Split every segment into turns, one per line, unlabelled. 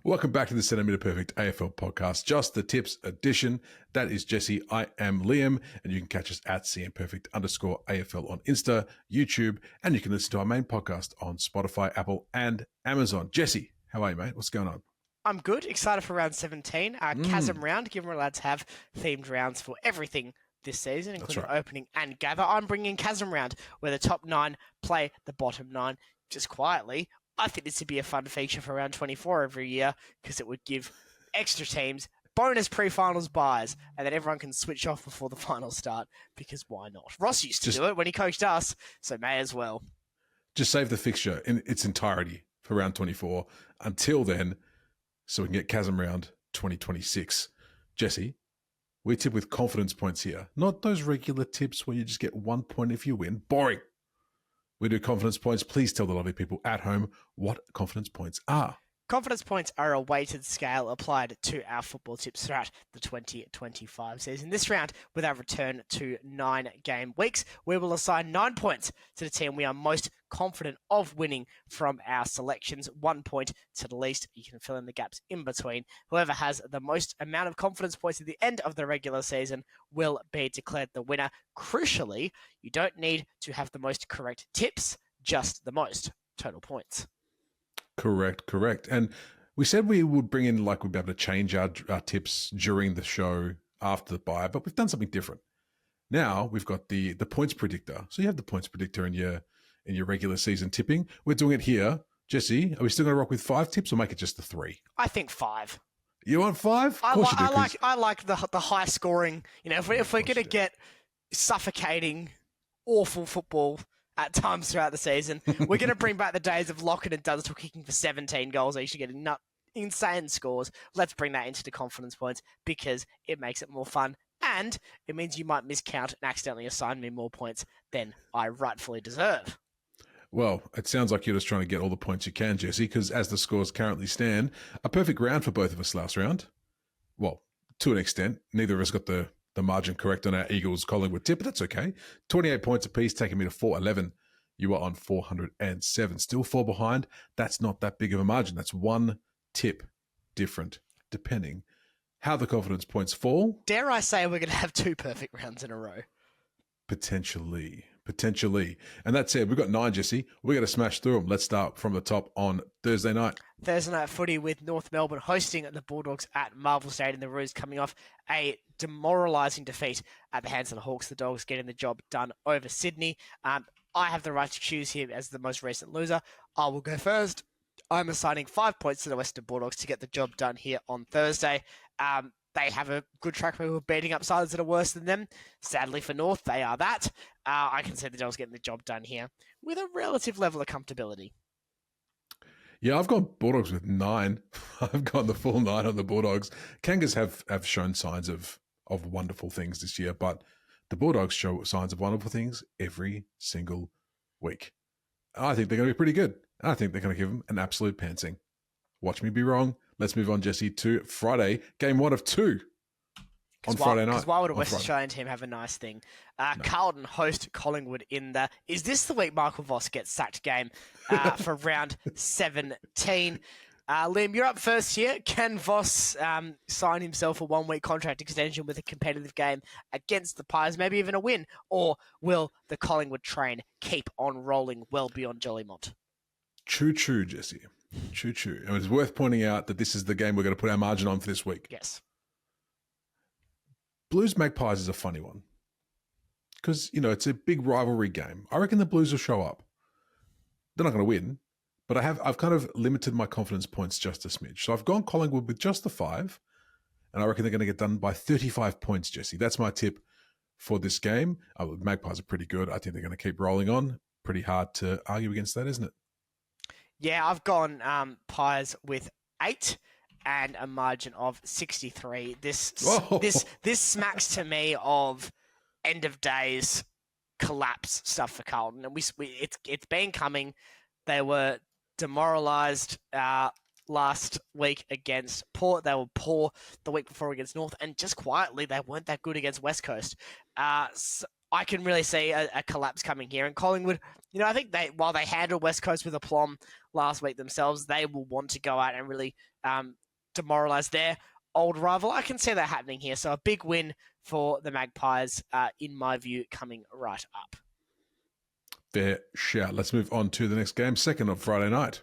Welcome back to the Centimetre Perfect AFL podcast, just the tips edition. That is Jesse. I am Liam, and you can catch us at @CMPerfect_AFL on Insta, YouTube, and you can listen to our main podcast on Spotify, Apple, and Amazon. Jesse, how are you, mate? What's going on?
I'm good. Excited for round 17. Chasm round, given we're allowed to have themed rounds for everything this season, including opening and gather. I'm bringing Chasm round, where the top 9 play the bottom 9 just quietly. I think this would be a fun feature for round 24 every year because it would give extra teams bonus pre-finals buys, and then everyone can switch off before the finals start, because why not? Ross used to do it when he coached us, so may as well.
Just save the fixture in its entirety for round 24 until then, so we can get Chasm round 2026. Jesse, we tip with confidence points here, not those regular tips where you just get 1 point if you win. Boring. We do confidence points. Please tell the lovely people at home what confidence points are.
Confidence points are a weighted scale applied to our football tips throughout the 2025 season. This round, with our return to 9-game weeks, we will assign 9 points to the team we are most confident of winning from our selections. 1 point to the least. You can fill in the gaps in between. Whoever has the most amount of confidence points at the end of the regular season will be declared the winner. Crucially, you don't need to have the most correct tips, just the most total points.
Correct. And we said we would bring in, we'd be able to change our tips during the show after the bye, but we've done something different. Now we've got the points predictor. So you have the points predictor in your regular season tipping. We're doing it here. Jesse, are we still going to rock with 5 tips or make it just the 3?
I think 5.
You want 5?
I like the high scoring. You know, if we're going to get suffocating, awful football at times throughout the season, we're going to bring back the days of Lockett and Dunstall kicking for 17 goals each, getting insane scores. Let's bring that into the confidence points because it makes it more fun, and it means you might miscount and accidentally assign me more points than I rightfully deserve.
Well, it sounds like you're just trying to get all the points you can, Jesse, because as the scores currently stand, a perfect round for both of us last round. Well, to an extent, neither of us got the margin correct on our Eagles-Collingwood tip, but that's okay. 28 points apiece, taking me to 411. You are on 407. Still 4 behind. That's not that big of a margin. That's 1 tip different, depending how the confidence points fall.
Dare I say we're going to have 2 perfect rounds in a row?
Potentially. And that said, we've got 9, Jesse. We're going to smash through them. Let's start from the top on Thursday night.
Thursday night footy with North Melbourne hosting the Bulldogs at Marvel Stadium. The Roos coming off a demoralising defeat at the hands of the Hawks. The Dogs getting the job done over Sydney. I have the right to choose here as the most recent loser. I will go first. I'm assigning 5 points to the Western Bulldogs to get the job done here on Thursday. They have a good track record of beating up sides that are worse than them. Sadly for North, they are that. I can see the Dogs getting the job done here with a relative level of comfortability.
Yeah, I've got Bulldogs with 9. I've got the full 9 on the Bulldogs. Kangas have shown signs of wonderful things this year, but the Bulldogs show signs of wonderful things every single week. I think they're going to be pretty good. I think they're going to give them an absolute pantsing. Watch me be wrong. Let's move on, Jesse, to Friday. Game 1 of 2 on Friday night.
Because why would a West Australian team have a nice thing? No. Carlton host Collingwood in the Is This the Week Michael Voss gets sacked game for round 17. Liam, you're up first here. Can Voss sign himself a 1-week contract extension with a competitive game against the Pies, maybe even a win? Or will the Collingwood train keep on rolling well beyond Jollymont?
Choo-choo, Jesse. Choo-choo. And it's worth pointing out that this is the game we're going to put our margin on for this week.
Yes.
Blues Magpies is a funny one because, it's a big rivalry game. I reckon the Blues will show up. They're not going to win, but I've kind of limited my confidence points just a smidge. So I've gone Collingwood with just the 5, and I reckon they're going to get done by 35 points, Jesse. That's my tip for this game. Magpies are pretty good. I think they're going to keep rolling on. Pretty hard to argue against that, isn't it?
Yeah, I've gone Pies with 8 and a margin of 63. This smacks to me of end of days collapse stuff for Carlton, and it's been coming. They were demoralised last week against Port. They were poor the week before against North, and just quietly they weren't that good against West Coast. So I can really see a collapse coming here. And Collingwood, I think while they handled West Coast with aplomb last week themselves, they will want to go out and really demoralise their old rival. I can see that happening here. So a big win for the Magpies, in my view, coming right up.
Fair shout. Let's move on to the next game, second of Friday night.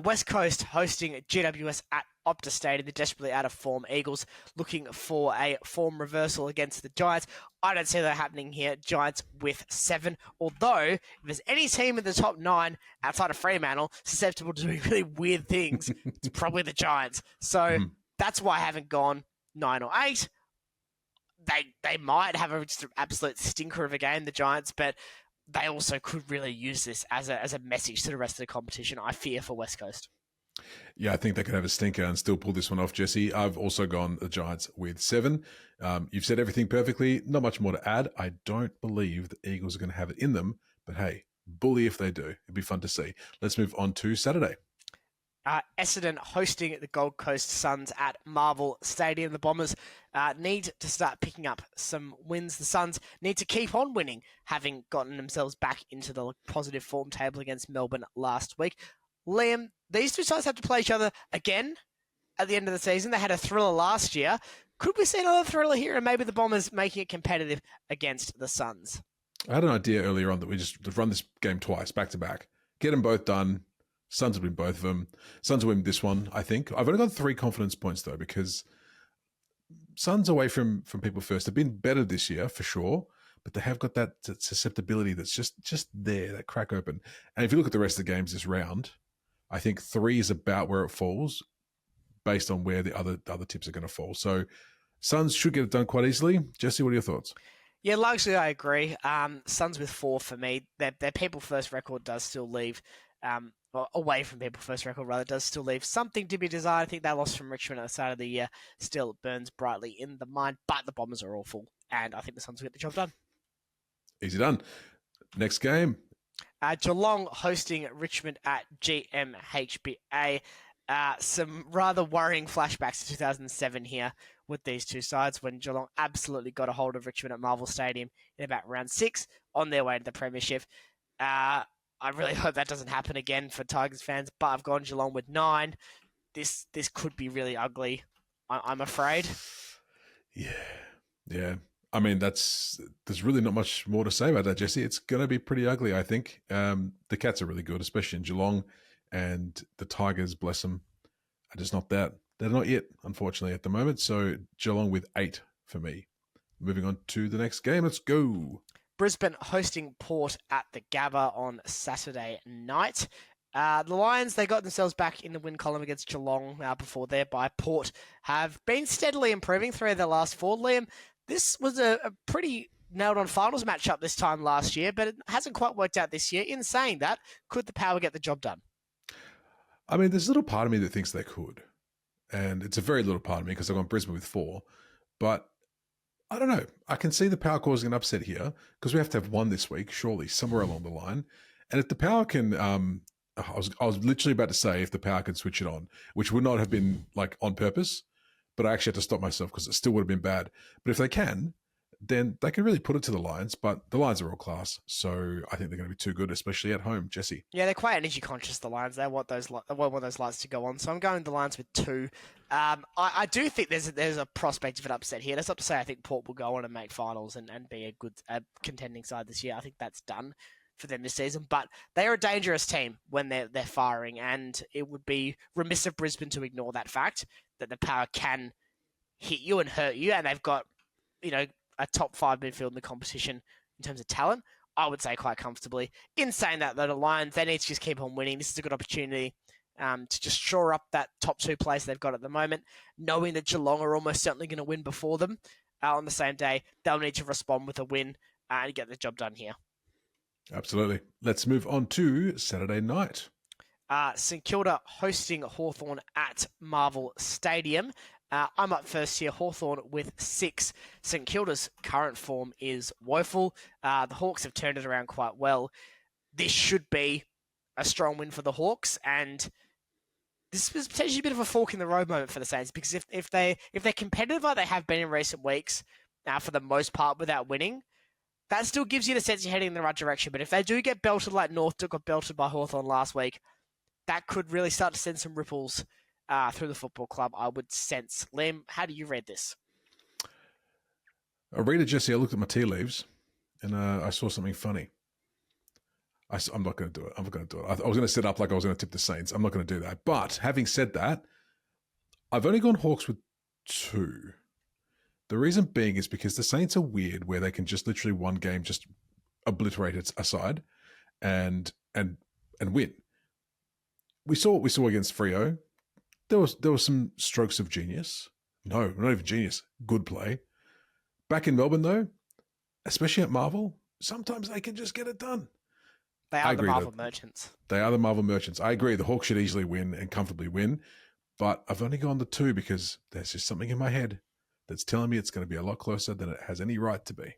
West Coast hosting GWS at Optus Stadium. They're desperately out of form. Eagles looking for a form reversal against the Giants. I don't see that happening here. Giants with 7. Although, if there's any team in the top 9 outside of Fremantle susceptible to doing really weird things, it's probably the Giants. So that's why I haven't gone 9 or 8. They might have an absolute stinker of a game, the Giants, but they also could really use this as a message to the rest of the competition, I fear, for West Coast.
Yeah, I think they could have a stinker and still pull this one off, Jesse. I've also gone the Giants with 7. You've said everything perfectly. Not much more to add. I don't believe the Eagles are going to have it in them, but hey, bully if they do. It'd be fun to see. Let's move on to Saturday.
Essendon hosting the Gold Coast Suns at Marvel Stadium. The Bombers need to start picking up some wins. The Suns need to keep on winning, having gotten themselves back into the positive form table against Melbourne last week. Liam, these two sides have to play each other again at the end of the season. They had a thriller last year. Could we see another thriller here, and maybe the Bombers making it competitive against the Suns?
I had an idea earlier on that we just run this game twice, back to back. Get them both done. Suns will win both of them. Suns will win this one, I think. I've only got 3 confidence points, though, because Suns away from people first have been better this year, for sure, but they have got that susceptibility that's just there, that crack open. And if you look at the rest of the games this round, I think 3 is about where it falls based on where the other tips are going to fall. So Suns should get it done quite easily. Jesse, what are your thoughts?
Yeah, largely I agree. Suns with 4 for me. Their people first record does still leave... away from people first record, rather, does still leave something to be desired. I think that loss from Richmond at the start of the year still burns brightly in the mind, but the Bombers are awful, and I think the Suns will get the job done.
Easy done. Next game.
Geelong hosting Richmond at GMHBA. Some rather worrying flashbacks to 2007 here with these two sides, when Geelong absolutely got a hold of Richmond at Marvel Stadium in about round 6 on their way to the premiership. I really hope that doesn't happen again for Tigers fans, but I've gone Geelong with 9. This could be really ugly, I'm afraid.
Yeah. I mean, there's really not much more to say about that, Jesse. It's going to be pretty ugly, I think. The Cats are really good, especially in Geelong, and the Tigers, bless them, are just not that. They're not yet, unfortunately, at the moment. So Geelong with 8 for me. Moving on to the next game. Let's go.
Brisbane hosting Port at the Gabba on Saturday night. The Lions, they got themselves back in the win column against Geelong before their bye. Port have been steadily improving through their last 4. Liam, this was a pretty nailed-on finals matchup this time last year, but it hasn't quite worked out this year. In saying that, could the Power get the job done?
I mean, there's a little part of me that thinks they could, and it's a very little part of me because I've gone Brisbane with 4, but I don't know. I can see the Power causing an upset here because we have to have one this week, surely, somewhere along the line. And if the Power can, I was literally about to say if the Power can switch it on, which would not have been like on purpose, but I actually had to stop myself because it still would have been bad. But if they can, then they can really put it to the Lions. But the Lions are all class, so I think they're going to be too good, especially at home. Jesse?
Yeah, they're quite energy conscious, the Lions. They want those lights to go on. So I'm going the Lions with 2. I do think there's a prospect of an upset here. That's not to say I think Port will go on and make finals and be a good contending side this year. I think that's done for them this season. But they are a dangerous team when they're firing, and it would be remiss of Brisbane to ignore that fact that the Power can hit you and hurt you, and they've got a top 5 midfield in the competition in terms of talent. I would say quite comfortably. In saying that, though, the Lions, they need to just keep on winning. This is a good opportunity to just shore up that top 2 place they've got at the moment, knowing that Geelong are almost certainly going to win before them on the same day. They'll need to respond with a win and get the job done here.
Absolutely. Let's move on to Saturday night.
St Kilda hosting Hawthorn at Marvel Stadium. I'm up first here, Hawthorn with 6. St Kilda's current form is woeful. The Hawks have turned it around quite well. This should be a strong win for the Hawks, and this was potentially a bit of a fork in the road moment for the Saints, because if they're competitive like they have been in recent weeks, for the most part without winning, that still gives you the sense you're heading in the right direction. But if they do get belted like North got belted by Hawthorn last week, that could really start to send some ripples through the football club, I would sense. Liam, how do you read this?
I read it, Jesse. I looked at my tea leaves and I saw something funny. I'm not going to do it. I'm not going to do it. I was going to set up like I was going to tip the Saints. I'm not going to do that. But having said that, I've only gone Hawks with 2. The reason being is because the Saints are weird where they can just literally one game just obliterate it aside and win. We saw what we saw against Freo. There was some strokes of genius. No, not even genius. Good play. Back in Melbourne, though, especially at Marvel, sometimes they can just get it done.
They are the Marvel merchants.
They are the Marvel merchants. I agree. The Hawks should easily win and comfortably win. But I've only gone the 2 because there's just something in my head that's telling me it's going to be a lot closer than it has any right to be.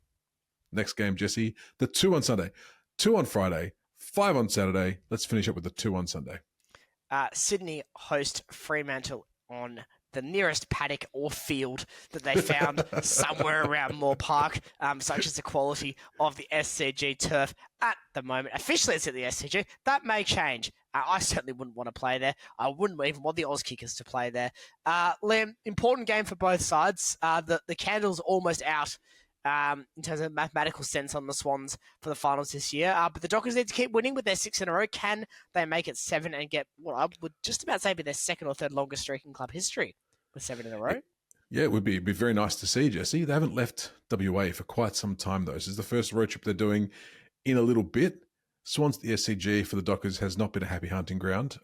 Next game, Jesse, the 2 on Sunday, 2 on Friday, 5 on Saturday. Let's finish up with the 2 on Sunday.
Sydney host Fremantle on the nearest paddock or field that they found somewhere around Moore Park, such as the quality of the SCG turf at the moment. Officially, it's at the SCG. That may change. I certainly wouldn't want to play there. I wouldn't even want the Oz Kickers to play there. Liam, important game for both sides. The candle's almost out in terms of mathematical sense on the Swans for the finals this year. But the Dockers need to keep winning with their 6 in a row. Can they make it 7 and get what I would just about say be their second or third longest streak in club history with 7 in a row?
Yeah, it would be very nice to see, Jesse. They haven't left WA for quite some time, though. This is the first road trip they're doing in a little bit. Swans, the SCG for the Dockers has not been a happy hunting ground.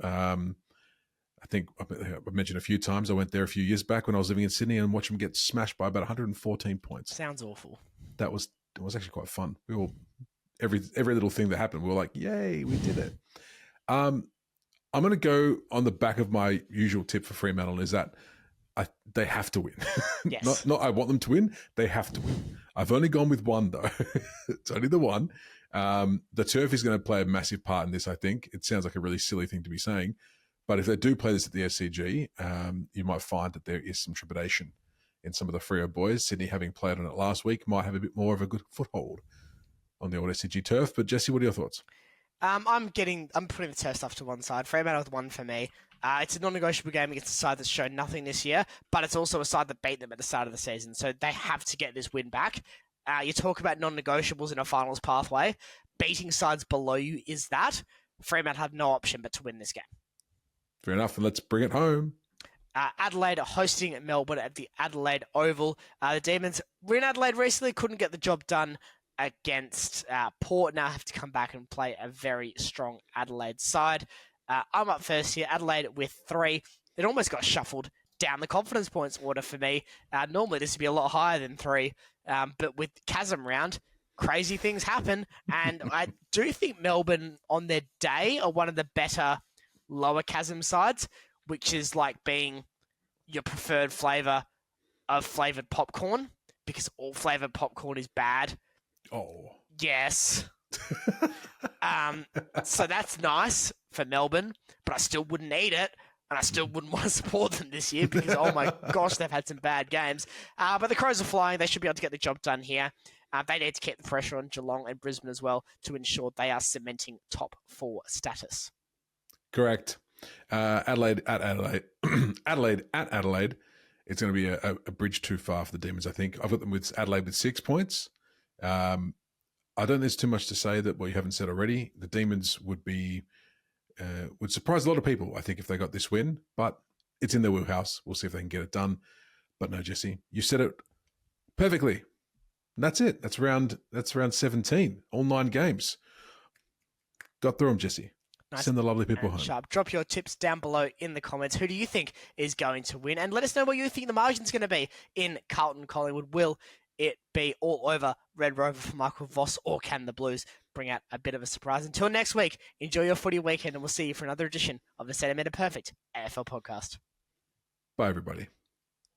I think I've mentioned a few times. I went there a few years back when I was living in Sydney and watched them get smashed by about 114 points.
Sounds awful.
It was actually quite fun. We all every little thing that happened, we were like, "Yay, we did it!" I'm going to go on the back of my usual tip for Fremantle is that they have to win.
Yes.
not I want them to win. They have to win. I've only gone with 1 though. It's only the 1. The turf is going to play a massive part in this. I think it sounds like a really silly thing to be saying. But if they do play this at the SCG, you might find that there is some trepidation in some of the Freo boys. Sydney, having played on it last week, might have a bit more of a good foothold on the old SCG turf. But Jesse, what are your thoughts?
I'm putting the turf stuff to one side. Fremantle with 1 for me. It's a non-negotiable game against a side that's shown nothing this year, but it's also a side that beat them at the start of the season. So they have to get this win back. You talk about non-negotiables in a finals pathway. Beating sides below you is that. Fremantle have no option but to win this game.
Fair enough, and let's bring it home.
Adelaide hosting Melbourne at the Adelaide Oval. The Demons were in Adelaide recently, couldn't get the job done against Port. Now have to come back and play a very strong Adelaide side. I'm up first here. Adelaide with 3. It almost got shuffled down the confidence points order for me. Normally this would be a lot higher than 3, but with Chasm round, crazy things happen. And I do think Melbourne on their day are one of the better lower chasm sides, which is like being your preferred flavour of flavoured popcorn, because all flavoured popcorn is bad.
Oh.
Yes. So that's nice for Melbourne, but I still wouldn't eat it, and I still wouldn't want to support them this year because, oh my gosh, they've had some bad games. But the Crows are flying. They should be able to get the job done here. They need to keep the pressure on Geelong and Brisbane as well to ensure they are cementing top 4 status.
Correct. Adelaide at Adelaide. Adelaide at Adelaide. It's going to be a bridge too far for the Demons, I think. I've got them with Adelaide with 6 points. I don't think there's too much to say that what you haven't said already. The Demons would surprise a lot of people, I think, if they got this win, but it's in their wheelhouse. We'll see if they can get it done. But no, Jesse, you said it perfectly. And that's it. That's round 17. All 9 games. Got through them, Jesse. Nice. Send the lovely people home.
Sharp. Drop your tips down below in the comments. Who do you think is going to win? And let us know what you think the margin's going to be in Carlton Collingwood. Will it be all over Red Rover for Michael Voss, or can the Blues bring out a bit of a surprise? Until next week, enjoy your footy weekend, and we'll see you for another edition of the Centimetre Perfect AFL podcast.
Bye, everybody.